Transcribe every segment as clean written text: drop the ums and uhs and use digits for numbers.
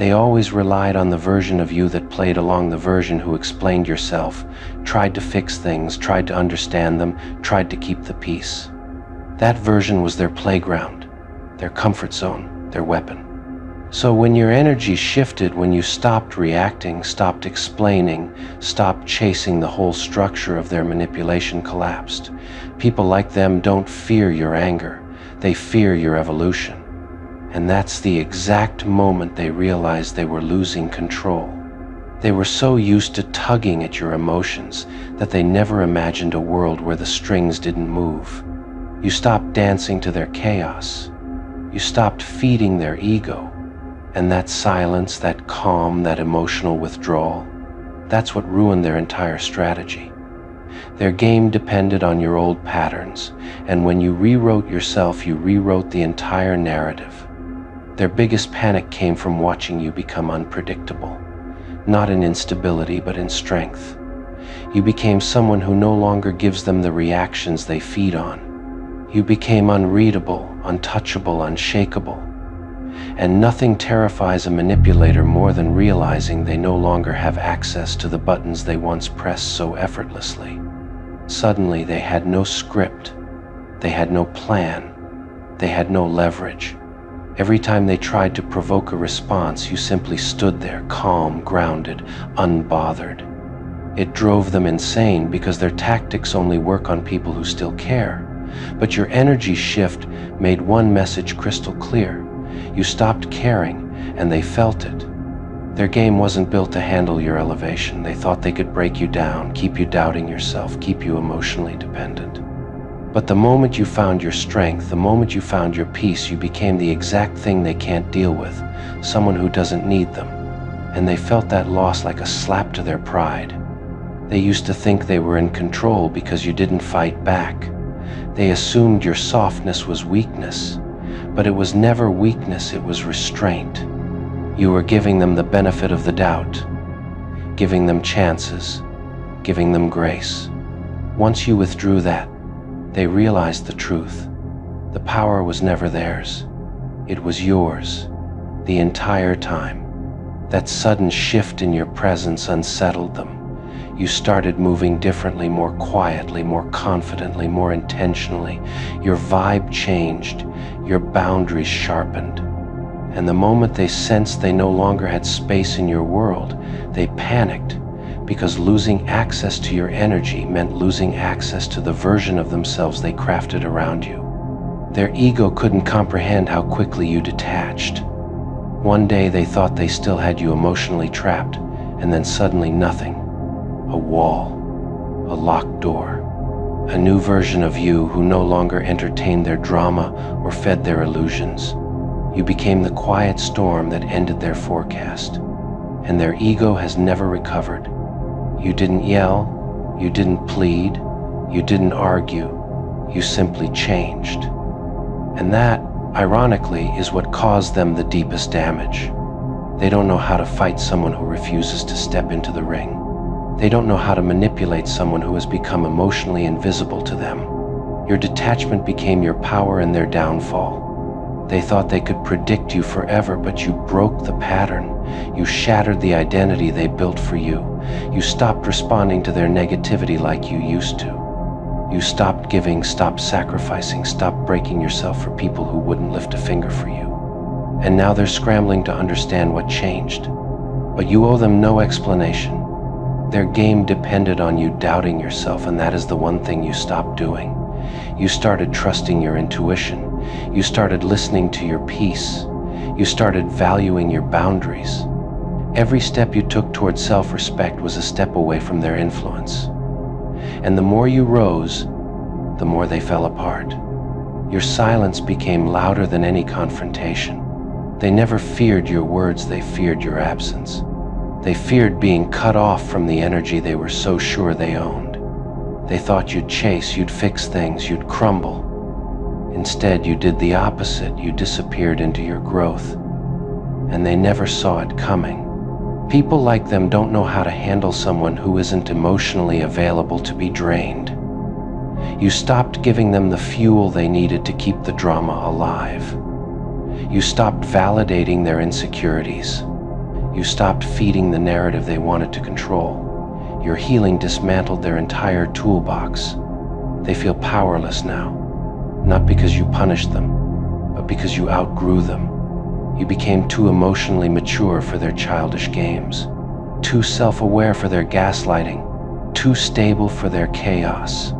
They always relied on the version of you that played along the version who explained yourself, tried to fix things, tried to understand them, tried to keep the peace. That version was their playground, their comfort zone, their weapon. So when your energy shifted, when you stopped reacting, stopped explaining, stopped chasing, the whole structure of their manipulation collapsed. People like them don't fear your anger, they fear your evolution. And that's the exact moment they realized they were losing control. They were so used to tugging at your emotions that they never imagined a world where the strings didn't move. You stopped dancing to their chaos. You stopped feeding their ego. And that silence, that calm, that emotional withdrawal, that's what ruined their entire strategy. Their game depended on your old patterns, and when you rewrote yourself, you rewrote the entire narrative. Their biggest panic came from watching you become unpredictable, not in instability, but in strength. You became someone who no longer gives them the reactions they feed on. You became unreadable, untouchable, unshakable. And nothing terrifies a manipulator more than realizing they no longer have access to the buttons they once pressed so effortlessly. Suddenly, they had no script, they had no plan, they had no leverage. Every time they tried to provoke a response, you simply stood there, calm, grounded, unbothered. It drove them insane because their tactics only work on people who still care. But your energy shift made one message crystal clear. You stopped caring, and they felt it. Their game wasn't built to handle your elevation. They thought they could break you down, keep you doubting yourself, keep you emotionally dependent. But the moment you found your strength, the moment you found your peace, you became the exact thing they can't deal with, someone who doesn't need them. And they felt that loss like a slap to their pride. They used to think they were in control because you didn't fight back. They assumed your softness was weakness. But it was never weakness, it was restraint. You were giving them the benefit of the doubt, giving them chances, giving them grace. Once you withdrew that, they realized the truth. The power was never theirs. It was yours, the entire time. That sudden shift in your presence unsettled them. You started moving differently, more quietly, more confidently, more intentionally. Your vibe changed, your boundaries sharpened. And the moment they sensed they no longer had space in your world, they panicked, because losing access to your energy meant losing access to the version of themselves they crafted around you. Their ego couldn't comprehend how quickly you detached. One day they thought they still had you emotionally trapped, and then suddenly nothing. A wall, a locked door, a new version of you who no longer entertained their drama or fed their illusions. You became the quiet storm that ended their forecast, and their ego has never recovered. You didn't yell, you didn't plead, you didn't argue, you simply changed. And that, ironically, is what caused them the deepest damage. They don't know how to fight someone who refuses to step into the ring. They don't know how to manipulate someone who has become emotionally invisible to them. Your detachment became your power and their downfall. They thought they could predict you forever, but you broke the pattern. You shattered the identity they built for you. You stopped responding to their negativity like you used to. You stopped giving, stopped sacrificing, stopped breaking yourself for people who wouldn't lift a finger for you. And now they're scrambling to understand what changed. But you owe them no explanation. Their game depended on you doubting yourself, and that is the one thing you stopped doing. You started trusting your intuition. You started listening to your peace. You started valuing your boundaries. Every step you took towards self-respect was a step away from their influence. And the more you rose, the more they fell apart. Your silence became louder than any confrontation. They never feared your words, they feared your absence. They feared being cut off from the energy they were so sure they owned. They thought you'd chase, you'd fix things, you'd crumble. Instead, you did the opposite. You disappeared into your growth. And they never saw it coming. People like them don't know how to handle someone who isn't emotionally available to be drained. You stopped giving them the fuel they needed to keep the drama alive. You stopped validating their insecurities. You stopped feeding the narrative they wanted to control. Your healing dismantled their entire toolbox. They feel powerless now, not because you punished them, but because you outgrew them. You became too emotionally mature for their childish games, too self-aware for their gaslighting, too stable for their chaos.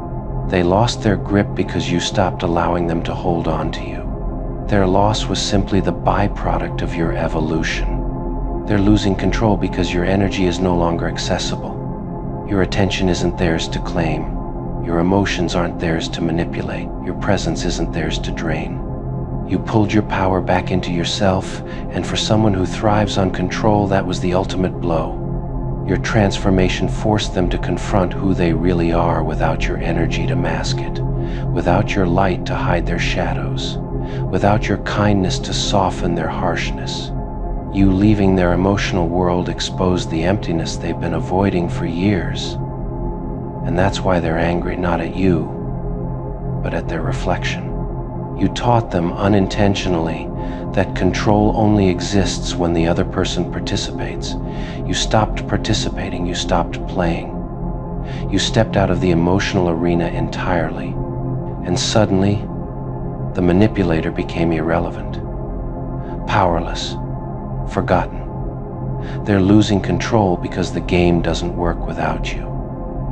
They lost their grip because you stopped allowing them to hold on to you. Their loss was simply the byproduct of your evolution. They're losing control because your energy is no longer accessible. Your attention isn't theirs to claim. Your emotions aren't theirs to manipulate. Your presence isn't theirs to drain. You pulled your power back into yourself, and for someone who thrives on control, that was the ultimate blow. Your transformation forced them to confront who they really are without your energy to mask it, without your light to hide their shadows, without your kindness to soften their harshness. You leaving their emotional world exposed the emptiness they've been avoiding for years. And that's why they're angry not at you, but at their reflection. You taught them unintentionally that control only exists when the other person participates. You stopped participating, you stopped playing. You stepped out of the emotional arena entirely, and suddenly, the manipulator became irrelevant, powerless, forgotten. They're losing control because the game doesn't work without you.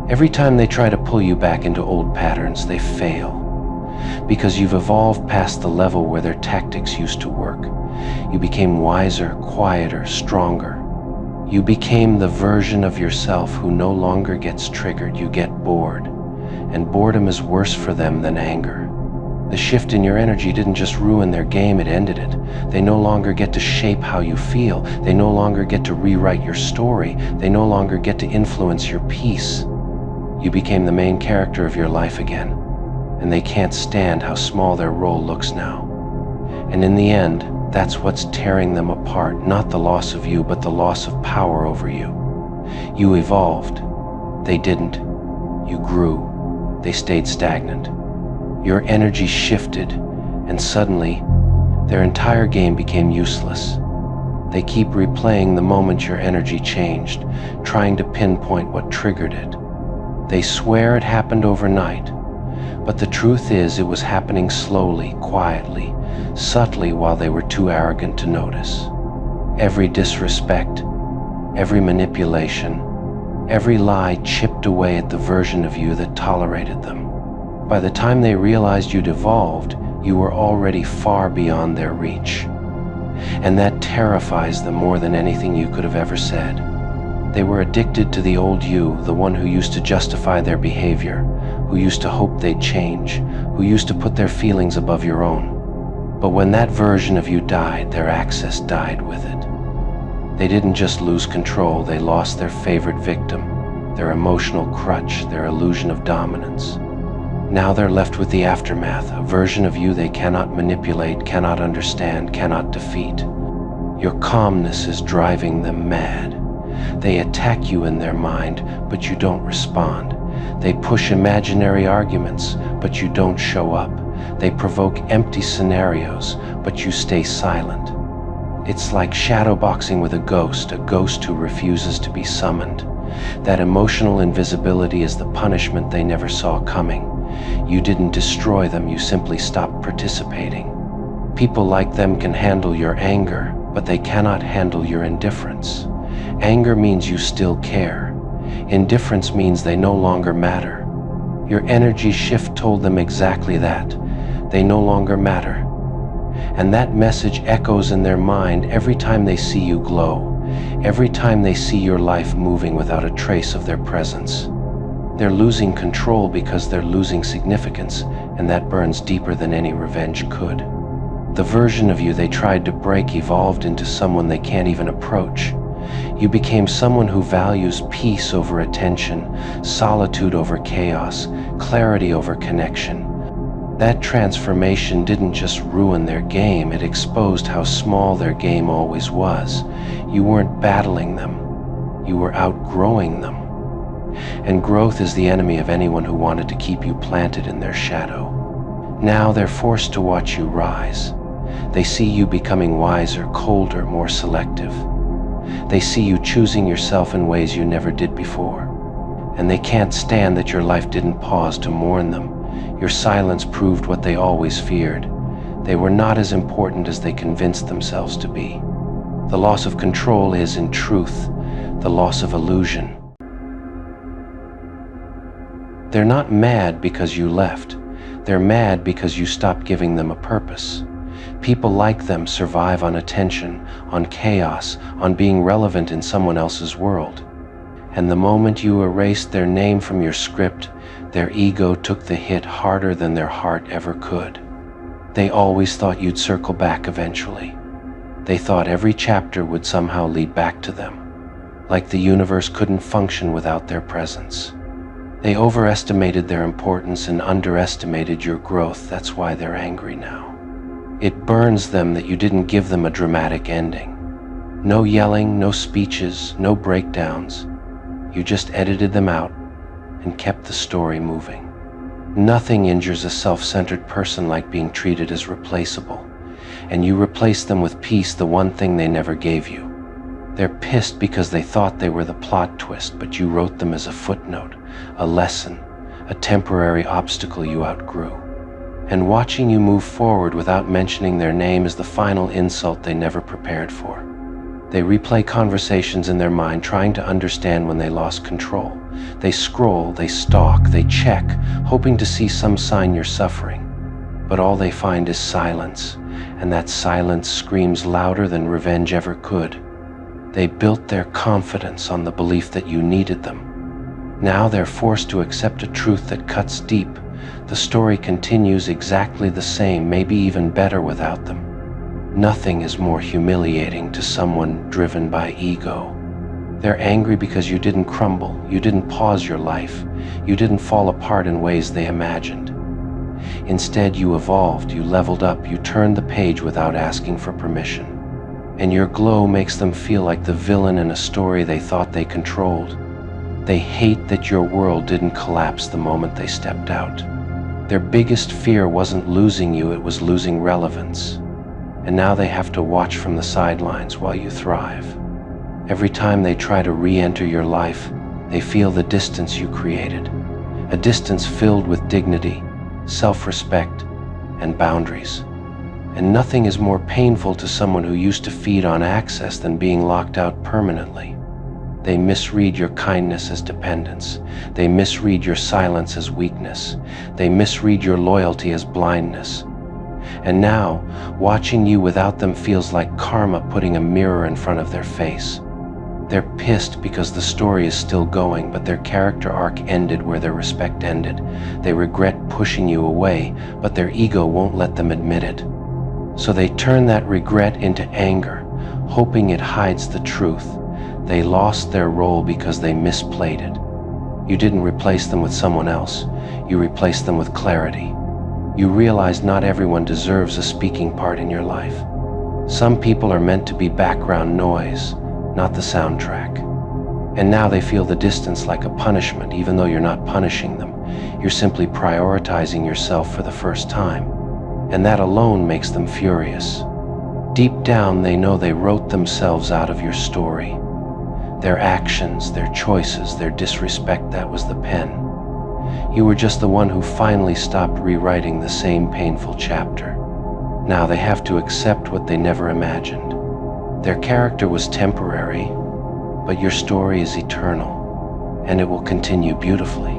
Every time they try to pull you back into old patterns, they fail. Because you've evolved past the level where their tactics used to work. You became wiser, quieter, stronger. You became the version of yourself who no longer gets triggered. You get bored. And boredom is worse for them than anger. The shift in your energy didn't just ruin their game, it ended it. They no longer get to shape how you feel. They no longer get to rewrite your story. They no longer get to influence your peace. You became the main character of your life again, and they can't stand how small their role looks now. And in the end, that's what's tearing them apart, not the loss of you, but the loss of power over you. You evolved. They didn't. You grew. They stayed stagnant. Your energy shifted, and suddenly, their entire game became useless. They keep replaying the moment your energy changed, trying to pinpoint what triggered it. They swear it happened overnight, but the truth is it was happening slowly, quietly, subtly while they were too arrogant to notice. Every disrespect, every manipulation, every lie chipped away at the version of you that tolerated them. By the time they realized you'd evolved, you were already far beyond their reach. And that terrifies them more than anything you could have ever said. They were addicted to the old you, the one who used to justify their behavior, who used to hope they'd change, who used to put their feelings above your own. But when that version of you died, their access died with it. They didn't just lose control, they lost their favorite victim, their emotional crutch, their illusion of dominance. Now they're left with the aftermath, a version of you they cannot manipulate, cannot understand, cannot defeat. Your calmness is driving them mad. They attack you in their mind, but you don't respond. They push imaginary arguments, but you don't show up. They provoke empty scenarios, but you stay silent. It's like shadowboxing with a ghost who refuses to be summoned. That emotional invisibility is the punishment they never saw coming. You didn't destroy them, you simply stopped participating. People like them can handle your anger, but they cannot handle your indifference. Anger means you still care. Indifference means they no longer matter. Your energy shift told them exactly that. They no longer matter. And that message echoes in their mind every time they see you glow, every time they see your life moving without a trace of their presence. They're losing control because they're losing significance, and that burns deeper than any revenge could. The version of you they tried to break evolved into someone they can't even approach. You became someone who values peace over attention, solitude over chaos, clarity over connection. That transformation didn't just ruin their game, it exposed how small their game always was. You weren't battling them, you were outgrowing them. And growth is the enemy of anyone who wanted to keep you planted in their shadow. Now they're forced to watch you rise. They see you becoming wiser, colder, more selective. They see you choosing yourself in ways you never did before. And they can't stand that your life didn't pause to mourn them. Your silence proved what they always feared. They were not as important as they convinced themselves to be. The loss of control is, in truth, the loss of illusion. They're not mad because you left. They're mad because you stopped giving them a purpose. People like them survive on attention, on chaos, on being relevant in someone else's world. And the moment you erased their name from your script, their ego took the hit harder than their heart ever could. They always thought you'd circle back eventually. They thought every chapter would somehow lead back to them, like the universe couldn't function without their presence. They overestimated their importance and underestimated your growth. That's why they're angry now. It burns them that you didn't give them a dramatic ending. No yelling, no speeches, no breakdowns. You just edited them out and kept the story moving. Nothing injures a self-centered person like being treated as replaceable. And you replace them with peace, the one thing they never gave you. They're pissed because they thought they were the plot twist, but you wrote them as a footnote, a lesson, a temporary obstacle you outgrew. And watching you move forward without mentioning their name is the final insult they never prepared for. They replay conversations in their mind, trying to understand when they lost control. They scroll, they stalk, they check, hoping to see some sign you're suffering. But all they find is silence, and that silence screams louder than revenge ever could. They built their confidence on the belief that you needed them. Now they're forced to accept a truth that cuts deep. The story continues exactly the same, maybe even better without them. Nothing is more humiliating to someone driven by ego. They're angry because you didn't crumble, you didn't pause your life, you didn't fall apart in ways they imagined. Instead, you evolved, you leveled up, you turned the page without asking for permission. And your glow makes them feel like the villain in a story they thought they controlled. They hate that your world didn't collapse the moment they stepped out. Their biggest fear wasn't losing you, it was losing relevance. And now they have to watch from the sidelines while you thrive. Every time they try to re-enter your life, they feel the distance you created. A distance filled with dignity, self-respect, and boundaries. And nothing is more painful to someone who used to feed on access than being locked out permanently. They misread your kindness as dependence. They misread your silence as weakness. They misread your loyalty as blindness. And now, watching you without them feels like karma putting a mirror in front of their face. They're pissed because the story is still going, but their character arc ended where their respect ended. They regret pushing you away, but their ego won't let them admit it. So they turn that regret into anger, hoping it hides the truth. They lost their role because they misplayed it. You didn't replace them with someone else. You replaced them with clarity. You realize not everyone deserves a speaking part in your life. Some people are meant to be background noise, not the soundtrack. And now they feel the distance like a punishment, even though you're not punishing them. You're simply prioritizing yourself for the first time. And that alone makes them furious. Deep down, they know they wrote themselves out of your story. Their actions, their choices, their disrespect, that was the pen. You were just the one who finally stopped rewriting the same painful chapter. Now they have to accept what they never imagined. Their character was temporary, but your story is eternal, and it will continue beautifully,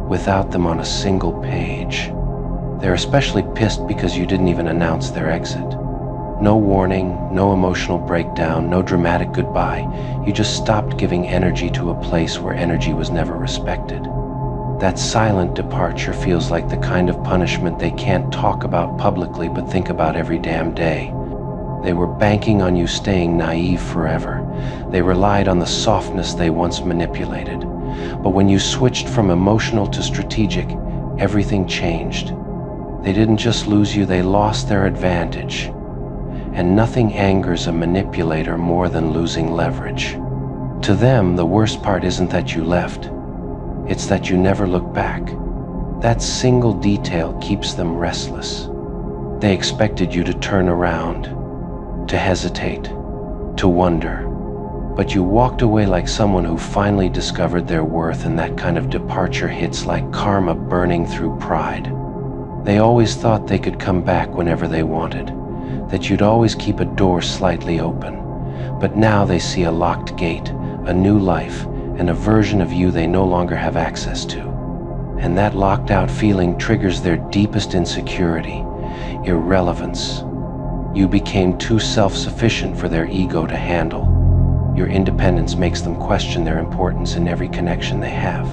without them on a single page. They're especially pissed because you didn't even announce their exit. No warning, no emotional breakdown, no dramatic goodbye. You just stopped giving energy to a place where energy was never respected. That silent departure feels like the kind of punishment they can't talk about publicly but think about every damn day. They were banking on you staying naive forever. They relied on the softness they once manipulated. But when you switched from emotional to strategic, everything changed. They didn't just lose you, they lost their advantage. And nothing angers a manipulator more than losing leverage. To them, the worst part isn't that you left. It's that you never look back. That single detail keeps them restless. They expected you to turn around, to hesitate, to wonder. But you walked away like someone who finally discovered their worth, and that kind of departure hits like karma burning through pride. They always thought they could come back whenever they wanted, that you'd always keep a door slightly open. But now they see a locked gate, a new life, and a version of you they no longer have access to. And that locked out feeling triggers their deepest insecurity, irrelevance. You became too self-sufficient for their ego to handle. Your independence makes them question their importance in every connection they have.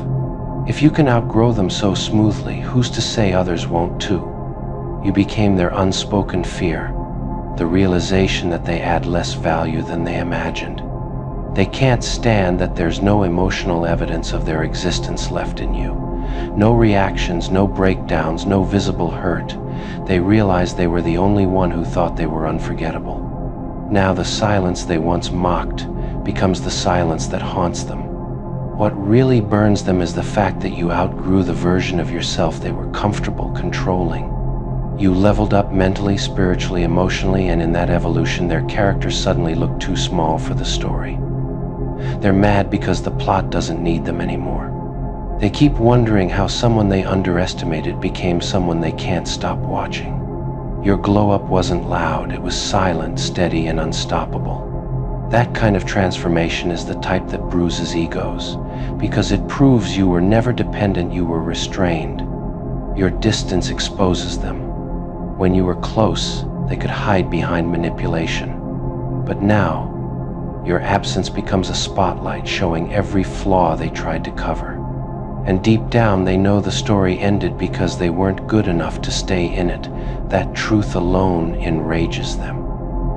If you can outgrow them so smoothly, who's to say others won't too? You became their unspoken fear, the realization that they add less value than they imagined. They can't stand that there's no emotional evidence of their existence left in you. No reactions, no breakdowns, no visible hurt. They realize they were the only one who thought they were unforgettable. Now the silence they once mocked becomes the silence that haunts them. What really burns them is the fact that you outgrew the version of yourself they were comfortable controlling. You leveled up mentally, spiritually, emotionally, and in that evolution their characters suddenly look too small for the story. They're mad because the plot doesn't need them anymore. They keep wondering how someone they underestimated became someone they can't stop watching. Your glow-up wasn't loud, it was silent, steady, and unstoppable. That kind of transformation is the type that bruises egos, because it proves you were never dependent, you were restrained. Your distance exposes them. When you were close, they could hide behind manipulation. But now, your absence becomes a spotlight showing every flaw they tried to cover. And deep down they know the story ended because they weren't good enough to stay in it. That truth alone enrages them.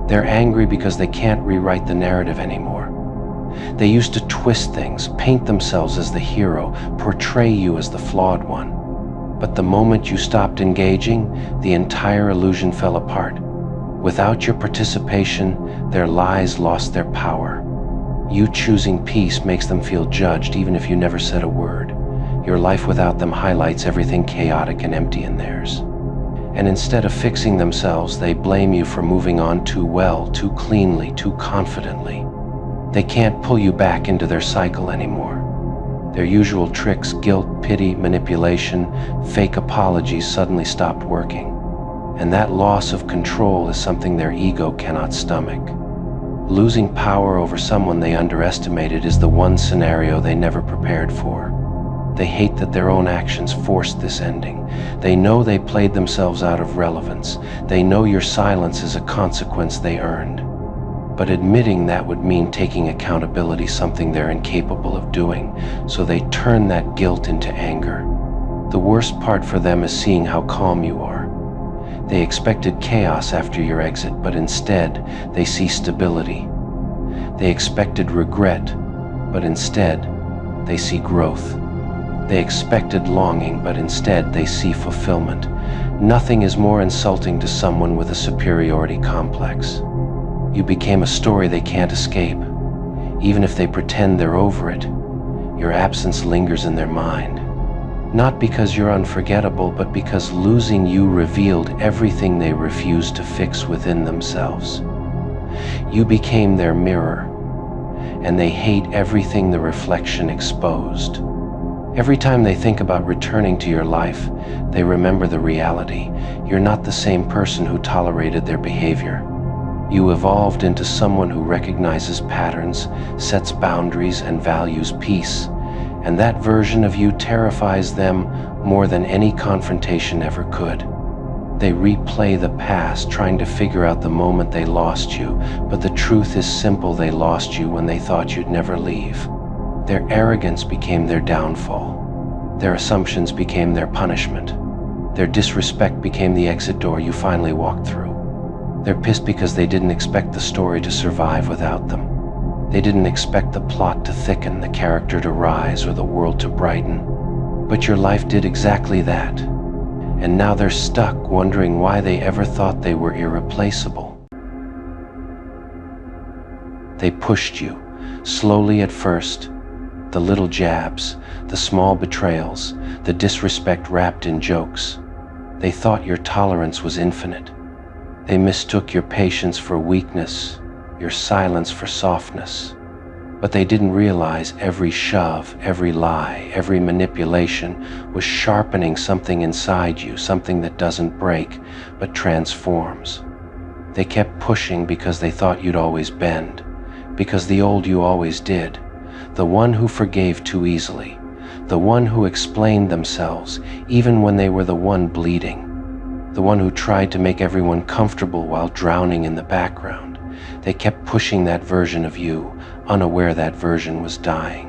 They're angry because they can't rewrite the narrative anymore. They used to twist things, paint themselves as the hero, portray you as the flawed one. But the moment you stopped engaging, the entire illusion fell apart. Without your participation, their lies lost their power. You choosing peace makes them feel judged even if you never said a word. Your life without them highlights everything chaotic and empty in theirs. And instead of fixing themselves, they blame you for moving on too well, too cleanly, too confidently. They can't pull you back into their cycle anymore. Their usual tricks, guilt, pity, manipulation, fake apologies suddenly stopped working. And that loss of control is something their ego cannot stomach. Losing power over someone they underestimated is the one scenario they never prepared for. They hate that their own actions forced this ending. They know they played themselves out of relevance. They know your silence is a consequence they earned. But admitting that would mean taking accountability, something they're incapable of doing, so they turn that guilt into anger. The worst part for them is seeing how calm you are. They expected chaos after your exit, but instead, they see stability. They expected regret, but instead, they see growth. They expected longing, but instead, they see fulfillment. Nothing is more insulting to someone with a superiority complex. You became a story they can't escape. Even if they pretend they're over it, your absence lingers in their mind. Not because you're unforgettable, but because losing you revealed everything they refused to fix within themselves. You became their mirror, and they hate everything the reflection exposed. Every time they think about returning to your life, they remember the reality. You're not the same person who tolerated their behavior. You evolved into someone who recognizes patterns, sets boundaries, and values peace. And that version of you terrifies them more than any confrontation ever could. They replay the past, trying to figure out the moment they lost you, but the truth is simple: they lost you when they thought you'd never leave. Their arrogance became their downfall. Their assumptions became their punishment. Their disrespect became the exit door you finally walked through. They're pissed because they didn't expect the story to survive without them. They didn't expect the plot to thicken, the character to rise, or the world to brighten. But your life did exactly that. And now they're stuck, wondering why they ever thought they were irreplaceable. They pushed you, slowly at first. The little jabs, the small betrayals, the disrespect wrapped in jokes. They thought your tolerance was infinite. They mistook your patience for weakness, your silence for softness. But they didn't realize every shove, every lie, every manipulation was sharpening something inside you, something that doesn't break, but transforms. They kept pushing because they thought you'd always bend, because the old you always did, the one who forgave too easily, the one who explained themselves even when they were the one bleeding, the one who tried to make everyone comfortable while drowning in the background. They kept pushing that version of you, unaware that version was dying.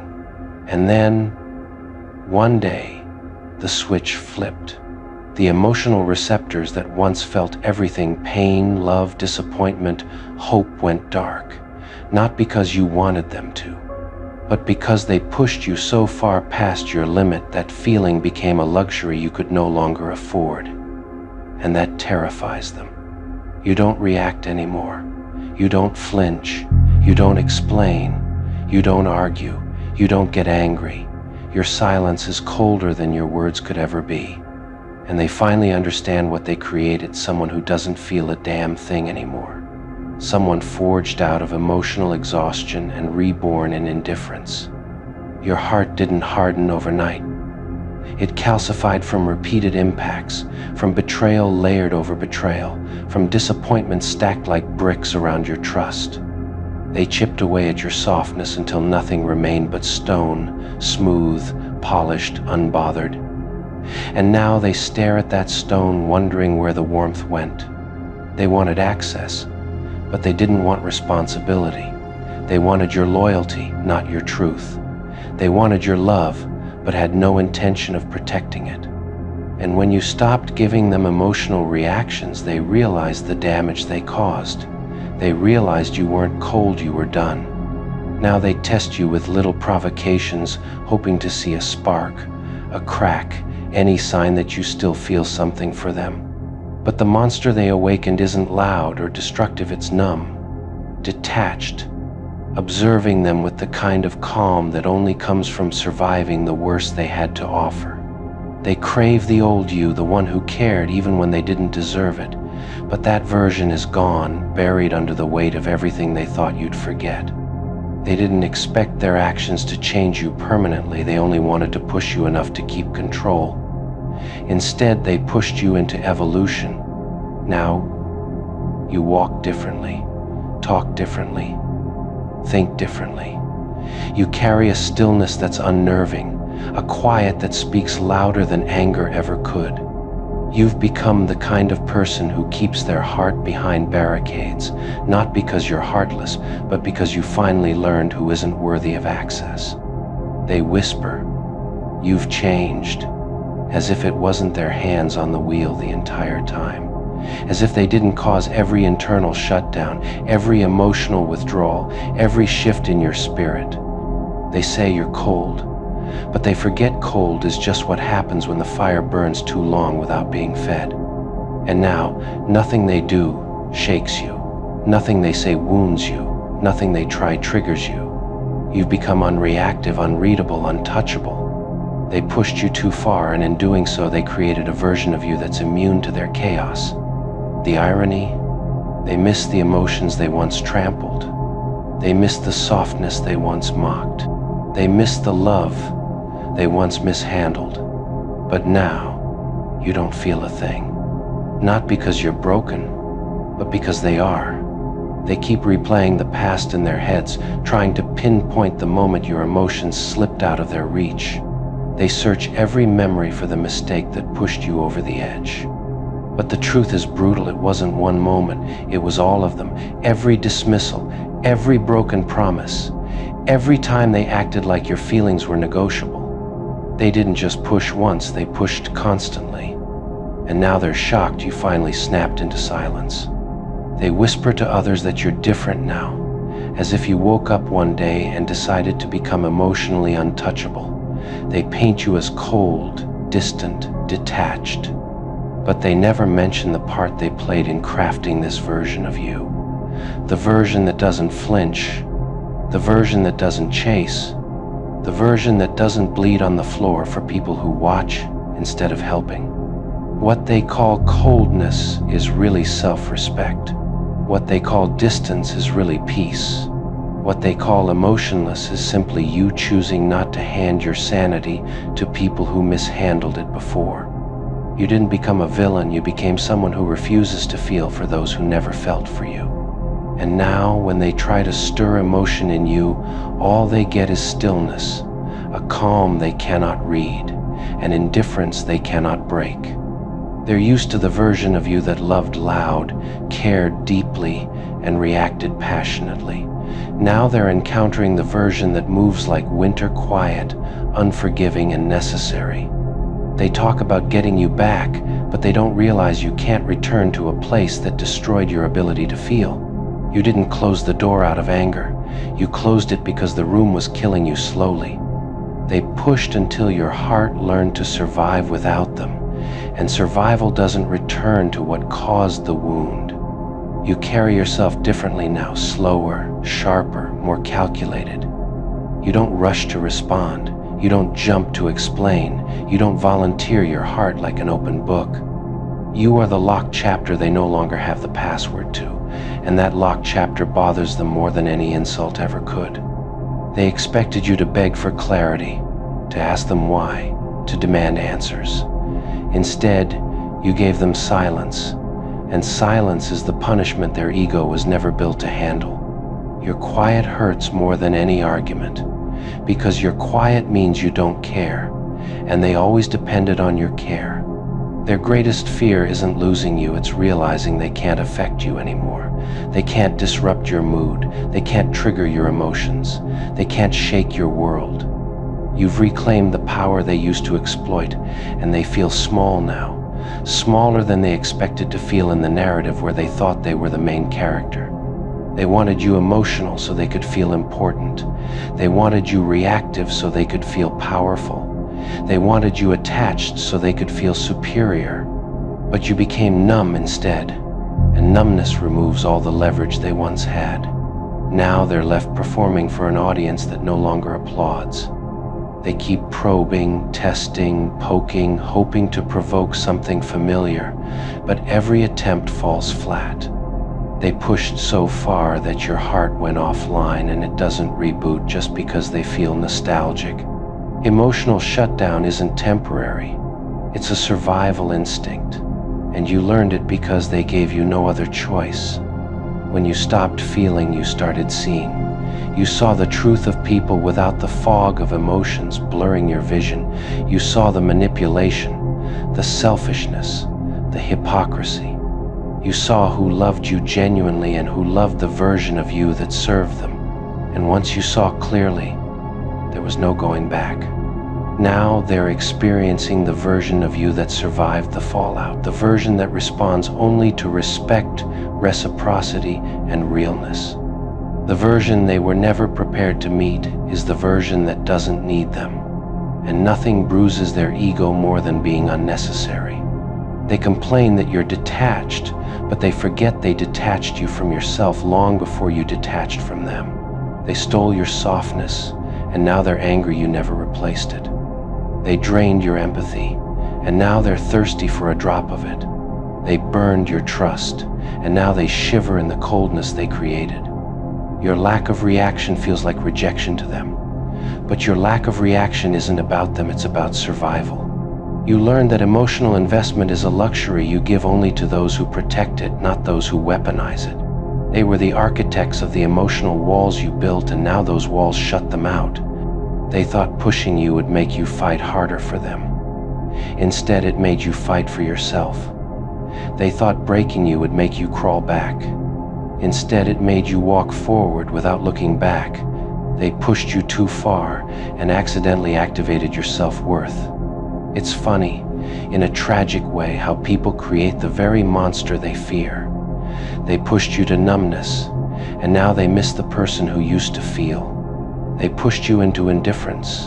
And then, one day, the switch flipped. The emotional receptors that once felt everything, pain, love, disappointment, hope, went dark. Not because you wanted them to, but because they pushed you so far past your limit that feeling became a luxury you could no longer afford. And that terrifies them. You don't react anymore. You don't flinch. You don't explain. You don't argue. You don't get angry. Your silence is colder than your words could ever be. And they finally understand what they created, someone who doesn't feel a damn thing anymore. Someone forged out of emotional exhaustion and reborn in indifference. Your heart didn't harden overnight. It calcified from repeated impacts, from betrayal layered over betrayal, from disappointment stacked like bricks around your trust. They chipped away at your softness until nothing remained but stone, smooth, polished, unbothered. And now they stare at that stone, wondering where the warmth went. They wanted access, but they didn't want responsibility. They wanted your loyalty, not your truth. They wanted your love, but had no intention of protecting it. And when you stopped giving them emotional reactions, they realized the damage they caused. They realized you weren't cold, you were done. Now they test you with little provocations, hoping to see a spark, a crack, any sign that you still feel something for them. But the monster they awakened isn't loud or destructive, it's numb, detached, observing them with the kind of calm that only comes from surviving the worst they had to offer. They crave the old you, the one who cared even when they didn't deserve it, but that version is gone, buried under the weight of everything they thought you'd forget. They didn't expect their actions to change you permanently, they only wanted to push you enough to keep control. Instead, they pushed you into evolution. Now, you walk differently, talk differently, think differently. You carry a stillness that's unnerving, a quiet that speaks louder than anger ever could. You've become the kind of person who keeps their heart behind barricades, not because you're heartless, but because you finally learned who isn't worthy of access. They whisper, "You've changed," as if it wasn't their hands on the wheel the entire time. As if they didn't cause every internal shutdown, every emotional withdrawal, every shift in your spirit. They say you're cold, but they forget cold is just what happens when the fire burns too long without being fed. And now, nothing they do shakes you. Nothing they say wounds you. Nothing they try triggers you. You've become unreactive, unreadable, untouchable. They pushed you too far, and in doing so, they created a version of you that's immune to their chaos. The irony? They miss the emotions they once trampled. They miss the softness they once mocked. They miss the love they once mishandled. But now, you don't feel a thing. Not because you're broken, but because they are. They keep replaying the past in their heads, trying to pinpoint the moment your emotions slipped out of their reach. They search every memory for the mistake that pushed you over the edge. But the truth is brutal. It wasn't one moment, it was all of them. Every dismissal, every broken promise, every time they acted like your feelings were negotiable. They didn't just push once, they pushed constantly. And now they're shocked you finally snapped into silence. They whisper to others that you're different now, as if you woke up one day and decided to become emotionally untouchable. They paint you as cold, distant, detached. But they never mention the part they played in crafting this version of you. The version that doesn't flinch, the version that doesn't chase, the version that doesn't bleed on the floor for people who watch instead of helping. What they call coldness is really self-respect. What they call distance is really peace. What they call emotionless is simply you choosing not to hand your sanity to people who mishandled it before. You didn't become a villain, you became someone who refuses to feel for those who never felt for you. And now, when they try to stir emotion in you, all they get is stillness, a calm they cannot read, an indifference they cannot break. They're used to the version of you that loved loud, cared deeply, and reacted passionately. Now they're encountering the version that moves like winter quiet, unforgiving and necessary. They talk about getting you back, but they don't realize you can't return to a place that destroyed your ability to feel. You didn't close the door out of anger. You closed it because the room was killing you slowly. They pushed until your heart learned to survive without them, and survival doesn't return to what caused the wound. You carry yourself differently now, slower, sharper, more calculated. You don't rush to respond. You don't jump to explain. You don't volunteer your heart like an open book. You are the locked chapter they no longer have the password to, and that locked chapter bothers them more than any insult ever could. They expected you to beg for clarity, to ask them why, to demand answers. Instead, you gave them silence, and silence is the punishment their ego was never built to handle. Your quiet hurts more than any argument, because your quiet means you don't care, and they always depended on your care. Their greatest fear isn't losing you, it's realizing they can't affect you anymore. They can't disrupt your mood, they can't trigger your emotions, they can't shake your world. You've reclaimed the power they used to exploit, and they feel small now, smaller than they expected to feel in the narrative where they thought they were the main character. They wanted you emotional so they could feel important. They wanted you reactive so they could feel powerful. They wanted you attached so they could feel superior. But you became numb instead, and numbness removes all the leverage they once had. Now they're left performing for an audience that no longer applauds. They keep probing, testing, poking, hoping to provoke something familiar, but every attempt falls flat. They pushed so far that your heart went offline, and it doesn't reboot just because they feel nostalgic. Emotional shutdown isn't temporary. It's a survival instinct, and you learned it because they gave you no other choice. When you stopped feeling, you started seeing. You saw the truth of people without the fog of emotions blurring your vision. You saw the manipulation, the selfishness, the hypocrisy. You saw who loved you genuinely and who loved the version of you that served them. And once you saw clearly, there was no going back. Now they're experiencing the version of you that survived the fallout, the version that responds only to respect, reciprocity, and realness. The version they were never prepared to meet is the version that doesn't need them, and nothing bruises their ego more than being unnecessary. They complain that you're detached, but they forget they detached you from yourself long before you detached from them. They stole your softness, and now they're angry you never replaced it. They drained your empathy, and now they're thirsty for a drop of it. They burned your trust, and now they shiver in the coldness they created. Your lack of reaction feels like rejection to them, but your lack of reaction isn't about them, it's about survival. You learned that emotional investment is a luxury you give only to those who protect it, not those who weaponize it. They were the architects of the emotional walls you built, and now those walls shut them out. They thought pushing you would make you fight harder for them. Instead, it made you fight for yourself. They thought breaking you would make you crawl back. Instead, it made you walk forward without looking back. They pushed you too far and accidentally activated your self-worth. It's funny, in a tragic way, how people create the very monster they fear. They pushed you to numbness, and now they miss the person who used to feel. They pushed you into indifference,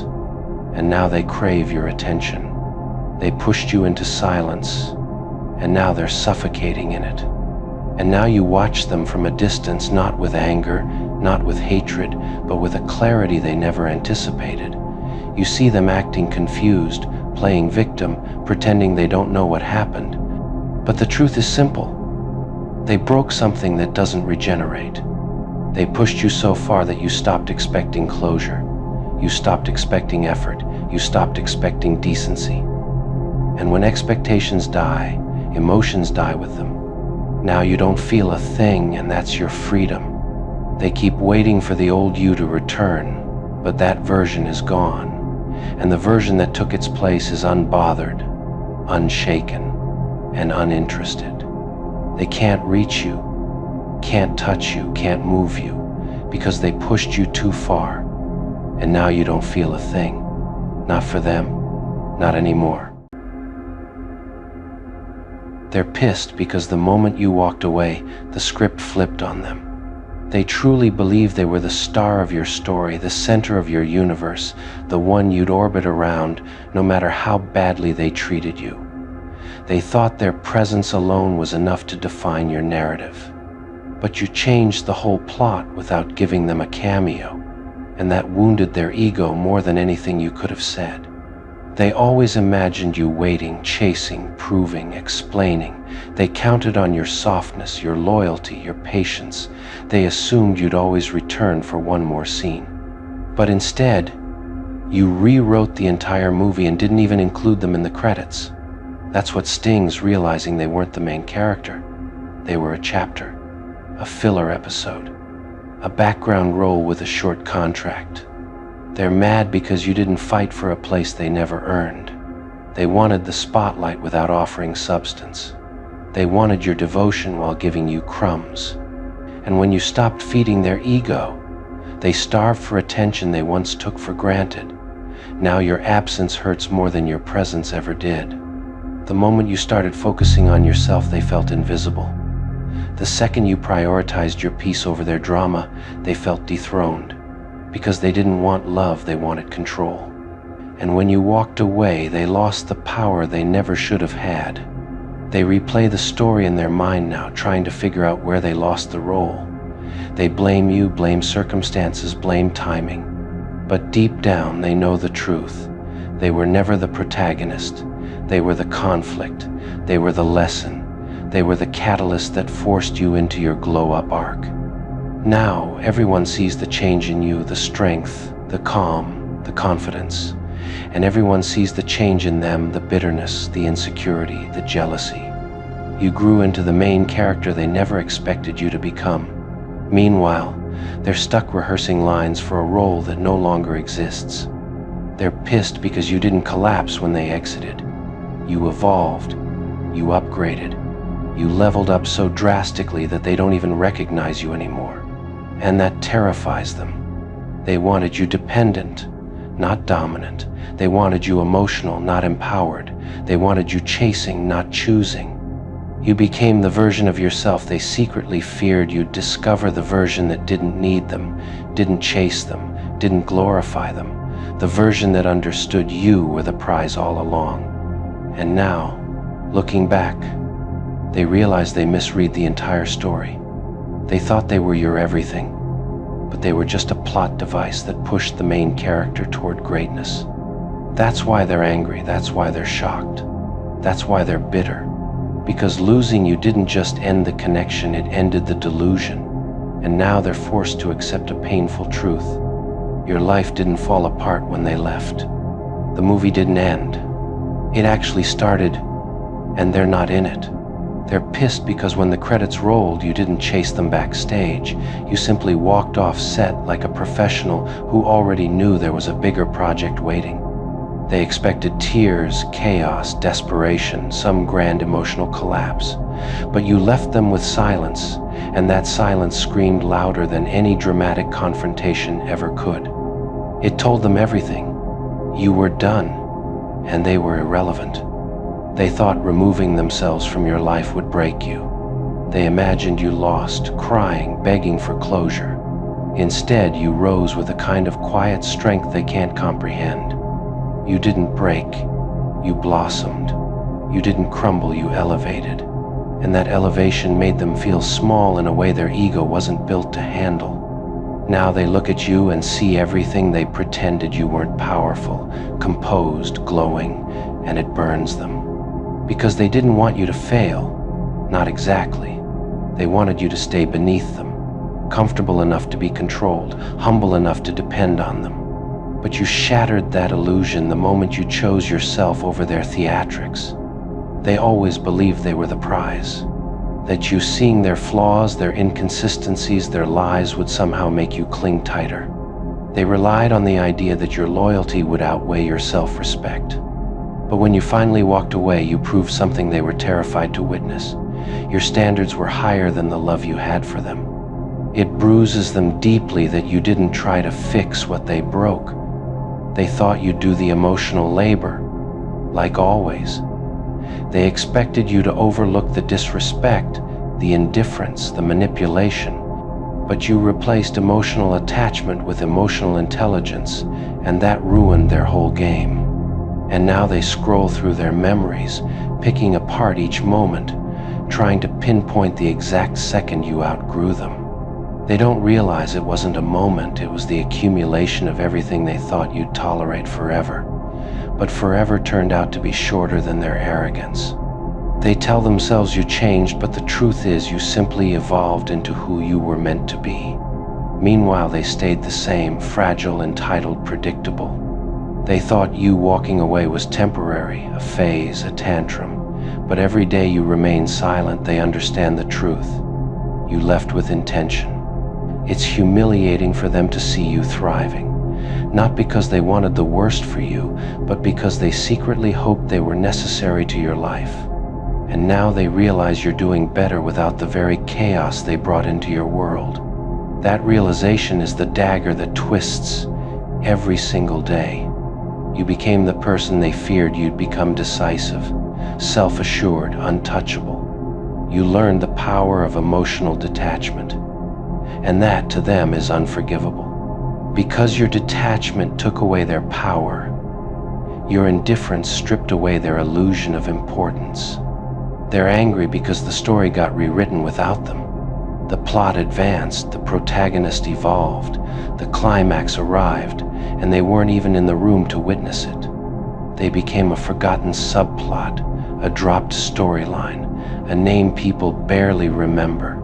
and now they crave your attention. They pushed you into silence, and now they're suffocating in it. And now you watch them from a distance, not with anger, not with hatred, but with a clarity they never anticipated. You see them acting confused, playing victim, pretending they don't know what happened. But the truth is simple. They broke something that doesn't regenerate. They pushed you so far that you stopped expecting closure. You stopped expecting effort. You stopped expecting decency. And when expectations die, emotions die with them. Now you don't feel a thing, and that's your freedom. They keep waiting for the old you to return, but that version is gone. And the version that took its place is unbothered, unshaken, and uninterested. They can't reach you, can't touch you, can't move you, because they pushed you too far. And now you don't feel a thing. Not for them, not anymore. They're pissed because the moment you walked away, the script flipped on them. They truly believed they were the star of your story, the center of your universe, the one you'd orbit around, no matter how badly they treated you. They thought their presence alone was enough to define your narrative. But you changed the whole plot without giving them a cameo, and that wounded their ego more than anything you could have said. They always imagined you waiting, chasing, proving, explaining. They counted on your softness, your loyalty, your patience. They assumed you'd always return for one more scene. But instead, you rewrote the entire movie and didn't even include them in the credits. That's what stings, realizing they weren't the main character. They were a chapter, a filler episode, a background role with a short contract. They're mad because you didn't fight for a place they never earned. They wanted the spotlight without offering substance. They wanted your devotion while giving you crumbs. And when you stopped feeding their ego, they starved for attention they once took for granted. Now your absence hurts more than your presence ever did. The moment you started focusing on yourself, they felt invisible. The second you prioritized your peace over their drama, they felt dethroned. Because they didn't want love, they wanted control. And when you walked away, they lost the power they never should have had. They replay the story in their mind now, trying to figure out where they lost the role. They blame you, blame circumstances, blame timing. But deep down, they know the truth. They were never the protagonist. They were the conflict. They were the lesson. They were the catalyst that forced you into your glow-up arc. Now, everyone sees the change in you, the strength, the calm, the confidence. And everyone sees the change in them, the bitterness, the insecurity, the jealousy. You grew into the main character they never expected you to become. Meanwhile, they're stuck rehearsing lines for a role that no longer exists. They're pissed because you didn't collapse when they exited. You evolved, you upgraded, you leveled up so drastically that they don't even recognize you anymore. And that terrifies them. They wanted you dependent, not dominant. They wanted you emotional, not empowered. They wanted you chasing, not choosing. You became the version of yourself they secretly feared you'd discover, the version that didn't need them, didn't chase them, didn't glorify them, the version that understood you were the prize all along. And now, looking back, they realized they misread the entire story. They thought they were your everything, but they were just a plot device that pushed the main character toward greatness. That's why they're angry, that's why they're shocked, that's why they're bitter. Because losing you didn't just end the connection, it ended the delusion. And now they're forced to accept a painful truth. Your life didn't fall apart when they left. The movie didn't end. It actually started, and they're not in it. They're pissed because when the credits rolled, you didn't chase them backstage. You simply walked off set like a professional who already knew there was a bigger project waiting. They expected tears, chaos, desperation, some grand emotional collapse. But you left them with silence, and that silence screamed louder than any dramatic confrontation ever could. It told them everything. You were done, and they were irrelevant. They thought removing themselves from your life would break you. They imagined you lost, crying, begging for closure. Instead, you rose with a kind of quiet strength they can't comprehend. You didn't break, you blossomed. You didn't crumble, you elevated. And that elevation made them feel small in a way their ego wasn't built to handle. Now they look at you and see everything they pretended you weren't: powerful, composed, glowing, and it burns them. Because they didn't want you to fail. Not exactly. They wanted you to stay beneath them. comfortable enough to be controlled, humble enough to depend on them. But you shattered that illusion the moment you chose yourself over their theatrics. They always believed they were the prize, that you seeing their flaws, their inconsistencies, their lies would somehow make you cling tighter. They relied on the idea that your loyalty would outweigh your self-respect. But when you finally walked away, you proved something they were terrified to witness. Your standards were higher than the love you had for them. It bruises them deeply that you didn't try to fix what they broke. They thought you'd do the emotional labor, like always. They expected you to overlook the disrespect, the indifference, the manipulation. But you replaced emotional attachment with emotional intelligence, and that ruined their whole game. And now they scroll through their memories, picking apart each moment, trying to pinpoint the exact second you outgrew them. They don't realize it wasn't a moment, it was the accumulation of everything they thought you'd tolerate forever. But forever turned out to be shorter than their arrogance. They tell themselves you changed, but the truth is you simply evolved into who you were meant to be. Meanwhile, they stayed the same, fragile, entitled, predictable. They thought you walking away was temporary, a phase, a tantrum. But every day you remain silent, they understand the truth. You left with intention. It's humiliating for them to see you thriving. Not because they wanted the worst for you, but because they secretly hoped they were necessary to your life. And now they realize you're doing better without the very chaos they brought into your world. That realization is the dagger that twists every single day. You became the person they feared you'd become: decisive, self-assured, untouchable. You learned the power of emotional detachment. And that, to them, is unforgivable. Because your detachment took away their power, your indifference stripped away their illusion of importance. They're angry because the story got rewritten without them. The plot advanced, the protagonist evolved, the climax arrived, and they weren't even in the room to witness it. They became a forgotten subplot, a dropped storyline, a name people barely remember.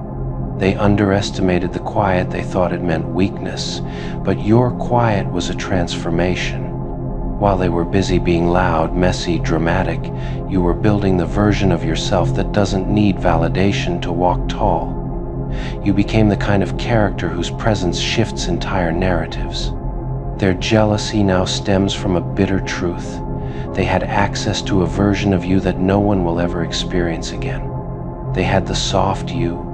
They underestimated the quiet. They thought it meant weakness, but your quiet was a transformation. While they were busy being loud, messy, dramatic, you were building the version of yourself that doesn't need validation to walk tall. You became the kind of character whose presence shifts entire narratives. Their jealousy now stems from a bitter truth. They had access to a version of you that no one will ever experience again. They had the soft you,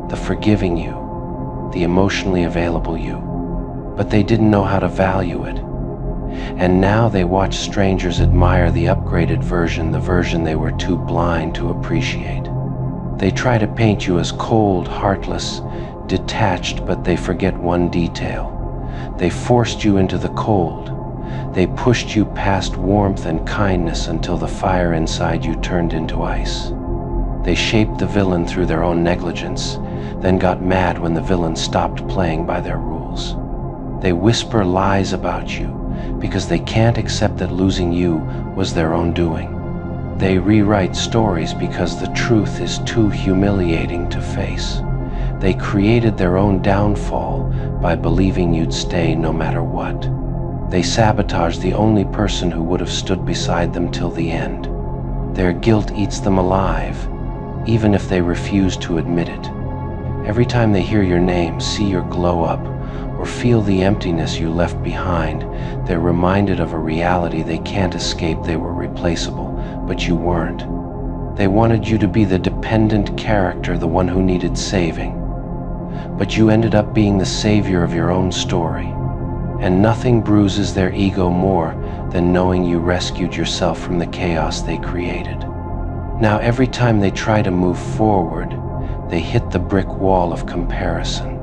the forgiving you, the emotionally available you, but they didn't know how to value it. And now they watch strangers admire the upgraded version, the version they were too blind to appreciate. They try to paint you as cold, heartless, detached, but they forget one detail. They forced you into the cold. They pushed you past warmth and kindness until the fire inside you turned into ice. They shaped the villain through their own negligence, then got mad when the villain stopped playing by their rules. They whisper lies about you because they can't accept that losing you was their own doing. They rewrite stories because the truth is too humiliating to face. They created their own downfall by believing you'd stay no matter what. They sabotaged the only person who would have stood beside them till the end. Their guilt eats them alive, even if they refuse to admit it. Every time they hear your name, see your glow up, or feel the emptiness you left behind, they're reminded of a reality they can't escape. They were replaceable, but you weren't. They wanted you to be the dependent character, the one who needed saving. But you ended up being the savior of your own story. And nothing bruises their ego more than knowing you rescued yourself from the chaos they created. Now every time they try to move forward, they hit the brick wall of comparison.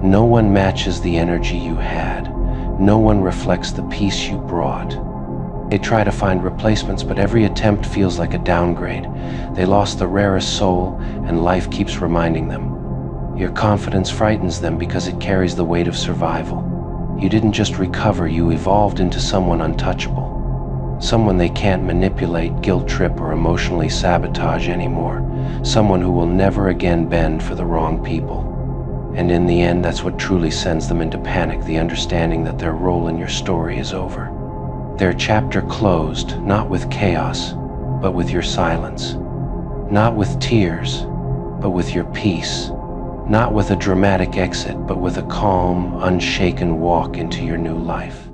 No one matches the energy you had. No one reflects the peace you brought. They try to find replacements, but every attempt feels like a downgrade. They lost the rarest soul, and life keeps reminding them. Your confidence frightens them because it carries the weight of survival. You didn't just recover, you evolved into someone untouchable. Someone they can't manipulate, guilt trip, or emotionally sabotage anymore. Someone who will never again bend for the wrong people. And in the end, that's what truly sends them into panic, the understanding that their role in your story is over. Their chapter closed, not with chaos, but with your silence. Not with tears, but with your peace. Not with a dramatic exit, but with a calm, unshaken walk into your new life.